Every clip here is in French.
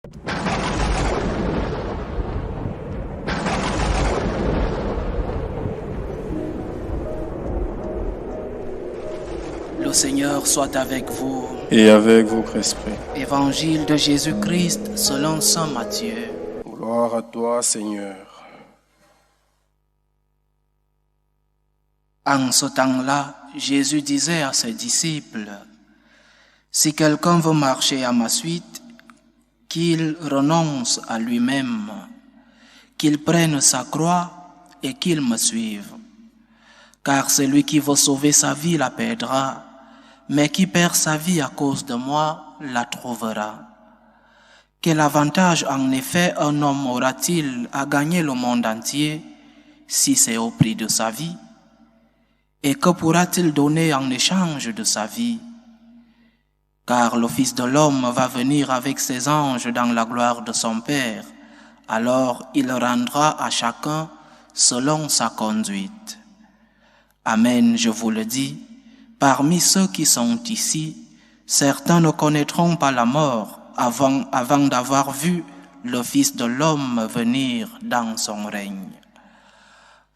Le Seigneur soit avec vous. Et avec votre esprit. Évangile de Jésus-Christ selon saint Matthieu. Gloire à toi, Seigneur. En ce temps-là, Jésus disait à ses disciples, « Si quelqu'un veut marcher à ma suite, qu'il renonce à lui-même, qu'il prenne sa croix et qu'il me suive. Car celui qui veut sauver sa vie la perdra, mais qui perd sa vie à cause de moi la trouvera. Quel avantage en effet un homme aura-t-il à gagner le monde entier si c'est au prix de sa vie? Et que pourra-t-il donner en échange de sa vie? Car le Fils de l'homme va venir avec ses anges dans la gloire de son Père. Alors il rendra à chacun selon sa conduite. Amen, je vous le dis, parmi ceux qui sont ici, certains ne connaîtront pas la mort avant d'avoir vu le Fils de l'homme venir dans son règne.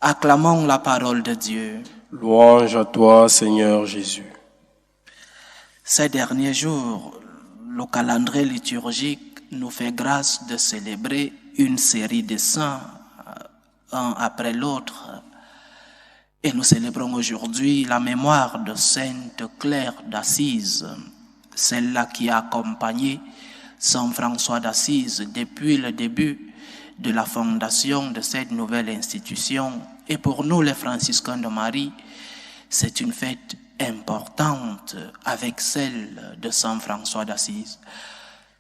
Acclamons la parole de Dieu. Louange à toi, Seigneur Jésus. Ces derniers jours, le calendrier liturgique nous fait grâce de célébrer une série de saints, un après l'autre. Et nous célébrons aujourd'hui la mémoire de Sainte Claire d'Assise, celle-là qui a accompagné Saint François d'Assise depuis le début de la fondation de cette nouvelle institution. Et pour nous, les franciscains de Marie, c'est une fête importante avec celle de Saint François d'Assise.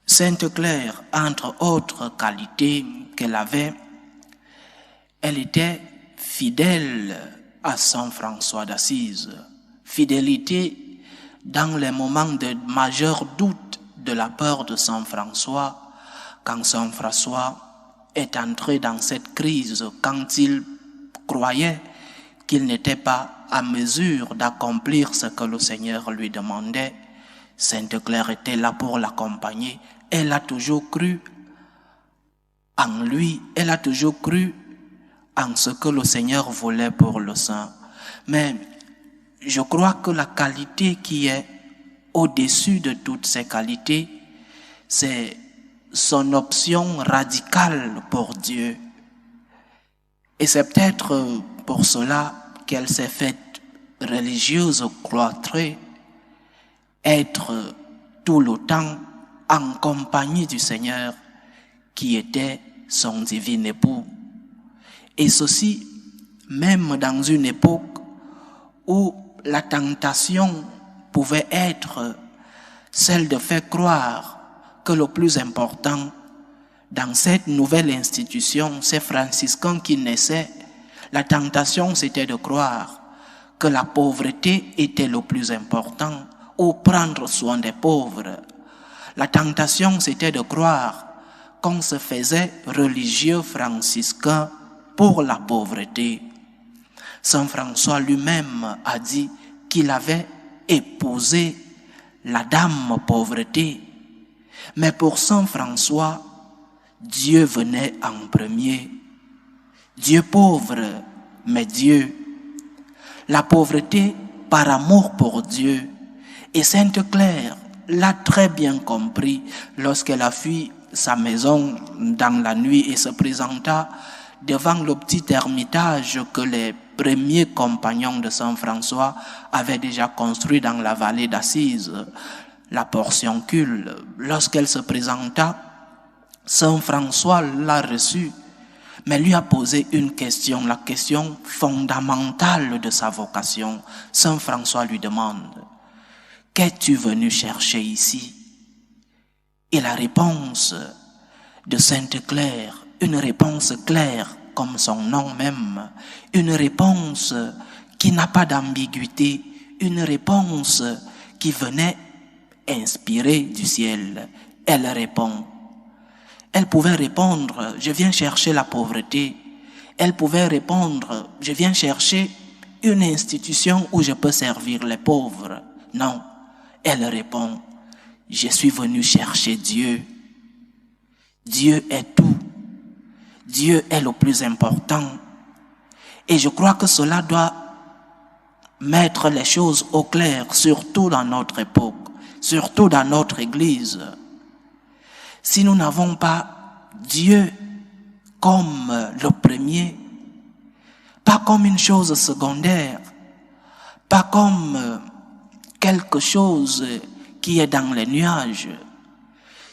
Sainte Claire, entre autres qualités qu'elle avait, elle était fidèle à Saint François d'Assise. Fidélité dans les moments de majeur doute de la peur de Saint François, quand Saint François est entré dans cette crise, quand il croyait qu'il n'était pas à mesure d'accomplir ce que le Seigneur lui demandait. Sainte Claire était là pour l'accompagner. Elle a toujours cru en lui, elle a toujours cru en ce que le Seigneur voulait pour le saint. Mais je crois que la qualité qui est au-dessus de toutes ces qualités, c'est son option radicale pour Dieu. Et c'est peut-être pour cela qu'elle s'est faite religieuse cloîtrée, être tout le temps en compagnie du Seigneur qui était son divin époux. Et ceci, même dans une époque où la tentation pouvait être celle de faire croire que le plus important dans cette nouvelle institution, ces franciscains qui naissaient, la tentation c'était de croire que la pauvreté était le plus important ou prendre soin des pauvres. La tentation c'était de croire qu'on se faisait religieux franciscain pour la pauvreté. Saint François lui-même a dit qu'il avait épousé la dame pauvreté. Mais pour Saint François, Dieu venait en premier. Dieu pauvre, mais Dieu. La pauvreté par amour pour Dieu. Et Sainte Claire l'a très bien compris lorsqu'elle a fui sa maison dans la nuit et se présenta devant le petit ermitage que les premiers compagnons de Saint François avaient déjà construit dans la vallée d'Assise, la Portioncule. Lorsqu'elle se présenta, Saint François l'a reçue, mais lui a posé une question, la question fondamentale de sa vocation. Saint François lui demande, « Qu'es-tu venu chercher ici ?» Et la réponse de Sainte Claire, une réponse claire comme son nom même, une réponse qui n'a pas d'ambiguïté, une réponse qui venait inspirée du ciel. Elle répond. Elle pouvait répondre, je viens chercher la pauvreté. Elle pouvait répondre, je viens chercher une institution où je peux servir les pauvres. Non, elle répond, je suis venu chercher Dieu. Dieu est tout. Dieu est le plus important. Et je crois que cela doit mettre les choses au clair, surtout dans notre époque, surtout dans notre Église. Si nous n'avons pas Dieu comme le premier, pas comme une chose secondaire, pas comme quelque chose qui est dans les nuages,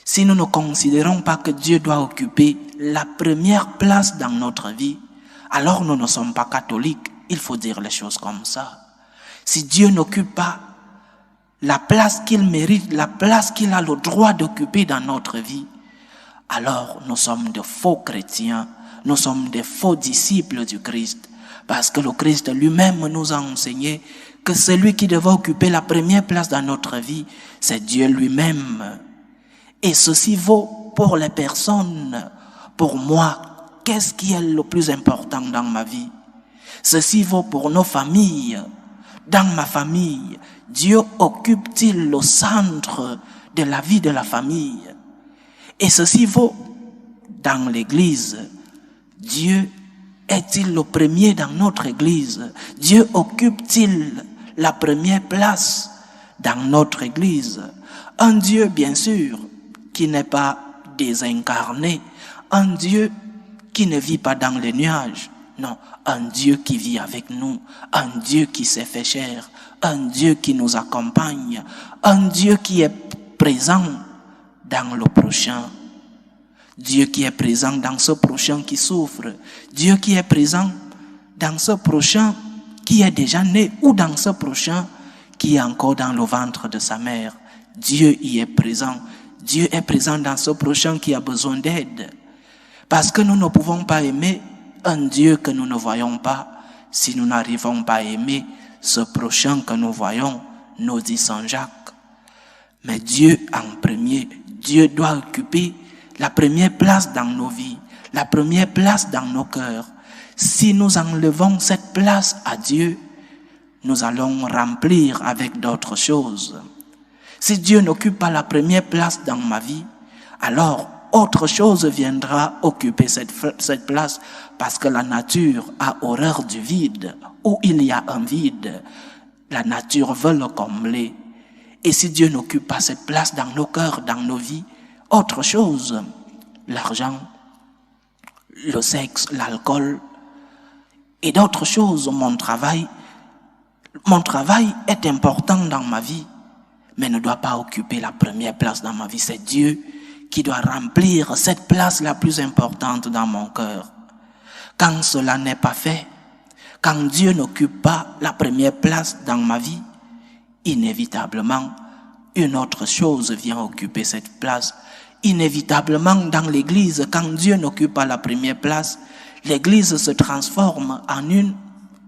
si nous ne considérons pas que Dieu doit occuper la première place dans notre vie, alors nous ne sommes pas catholiques. Il faut dire les choses comme ça. Si Dieu n'occupe pas la place qu'il mérite, la place qu'il a le droit d'occuper dans notre vie, alors nous sommes de faux chrétiens, nous sommes des faux disciples du Christ. Parce que le Christ lui-même nous a enseigné que celui qui devait occuper la première place dans notre vie, c'est Dieu lui-même. Et ceci vaut pour les personnes, pour moi. Qu'est-ce qui est le plus important dans ma vie? Ceci vaut pour nos familles. Dans ma famille, Dieu occupe-t-il le centre de la vie de la famille? Et ceci vaut dans l'Église. Dieu est-il le premier dans notre Église? Dieu occupe-t-il la première place dans notre Église? Un Dieu, bien sûr, qui n'est pas désincarné. Un Dieu qui ne vit pas dans les nuages. Non, un Dieu qui vit avec nous, un Dieu qui s'est fait chair, un Dieu qui nous accompagne, un Dieu qui est présent dans le prochain. Dieu qui est présent dans ce prochain qui souffre. Dieu qui est présent dans ce prochain qui est déjà né ou dans ce prochain qui est encore dans le ventre de sa mère. Dieu y est présent. Dieu est présent dans ce prochain qui a besoin d'aide. Parce que nous ne pouvons pas aimer un Dieu que nous ne voyons pas si nous n'arrivons pas à aimer ce prochain que nous voyons, nous dit Saint Jacques. Mais Dieu en premier, Dieu doit occuper la première place dans nos vies, la première place dans nos cœurs. Si nous enlevons cette place à Dieu, nous allons remplir avec d'autres choses. Si Dieu n'occupe pas la première place dans ma vie, alors autre chose viendra occuper cette place, parce que la nature a horreur du vide. Où il y a un vide, la nature veut le combler. Et si Dieu n'occupe pas cette place dans nos cœurs, dans nos vies, autre chose, l'argent, le sexe, l'alcool et d'autres choses, mon travail est important dans ma vie, mais ne doit pas occuper la première place dans ma vie. C'est Dieu qui doit remplir cette place la plus importante dans mon cœur. Quand cela n'est pas fait, quand Dieu n'occupe pas la première place dans ma vie, inévitablement, une autre chose vient occuper cette place. Inévitablement, dans l'Église, quand Dieu n'occupe pas la première place, l'Église se transforme en une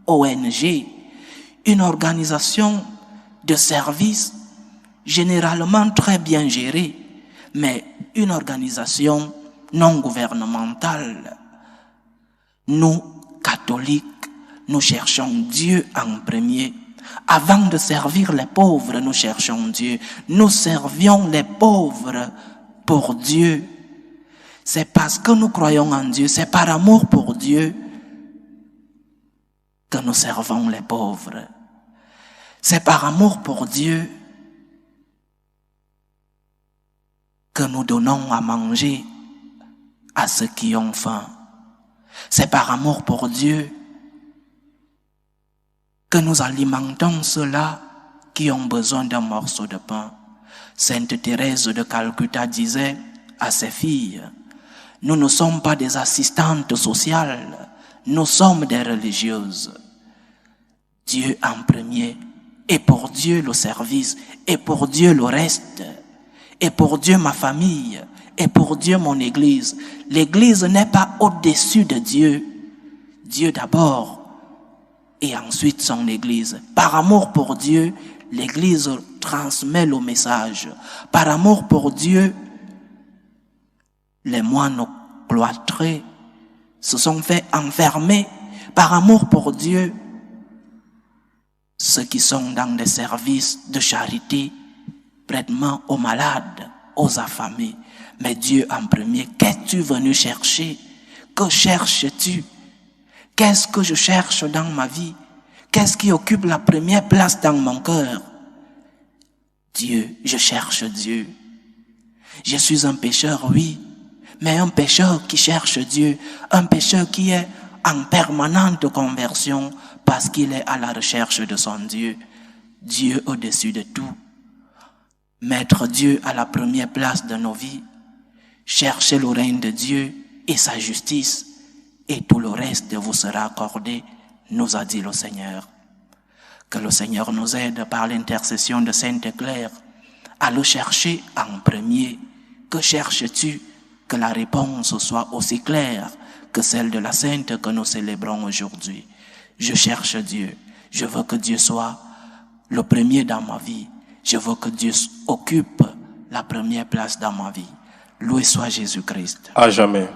ONG, une organisation de service généralement très bien gérée, mais une organisation non gouvernementale. Nous, catholiques, nous cherchons Dieu en premier. Avant de servir les pauvres, nous cherchons Dieu. Nous servions les pauvres pour Dieu. C'est parce que nous croyons en Dieu, c'est par amour pour Dieu que nous servons les pauvres. C'est par amour pour Dieu que nous donnons à manger à ceux qui ont faim. C'est par amour pour Dieu que nous alimentons ceux-là qui ont besoin d'un morceau de pain. Sainte Thérèse de Calcutta disait à ses filles, « Nous ne sommes pas des assistantes sociales, nous sommes des religieuses. » Dieu en premier, et pour Dieu le service, et pour Dieu le reste, et pour Dieu ma famille, et pour Dieu mon Église. L'Église n'est pas au-dessus de Dieu. Dieu d'abord, et ensuite son Église. Par amour pour Dieu, l'Église transmet le message. Par amour pour Dieu, les moines cloîtrés se sont fait enfermer. Par amour pour Dieu, ceux qui sont dans des services de charité, prêtement aux malades, aux affamés. Mais Dieu en premier, qu'es-tu venu chercher? Que cherches-tu? Qu'est-ce que je cherche dans ma vie? Qu'est-ce qui occupe la première place dans mon cœur? Dieu, je cherche Dieu. Je suis un pécheur, oui, mais un pécheur qui cherche Dieu, un pécheur qui est en permanente conversion parce qu'il est à la recherche de son Dieu. Dieu au-dessus de tout. Mettre Dieu à la première place de nos vies. Cherchez le règne de Dieu et sa justice, et tout le reste vous sera accordé, nous a dit le Seigneur. Que le Seigneur nous aide par l'intercession de Sainte Claire à le chercher en premier. Que cherches-tu? Que la réponse soit aussi claire que celle de la Sainte que nous célébrons aujourd'hui. Je cherche Dieu. Je veux que Dieu soit le premier dans ma vie. Je veux que Dieu occupe la première place dans ma vie. Loué soit Jésus-Christ. À jamais.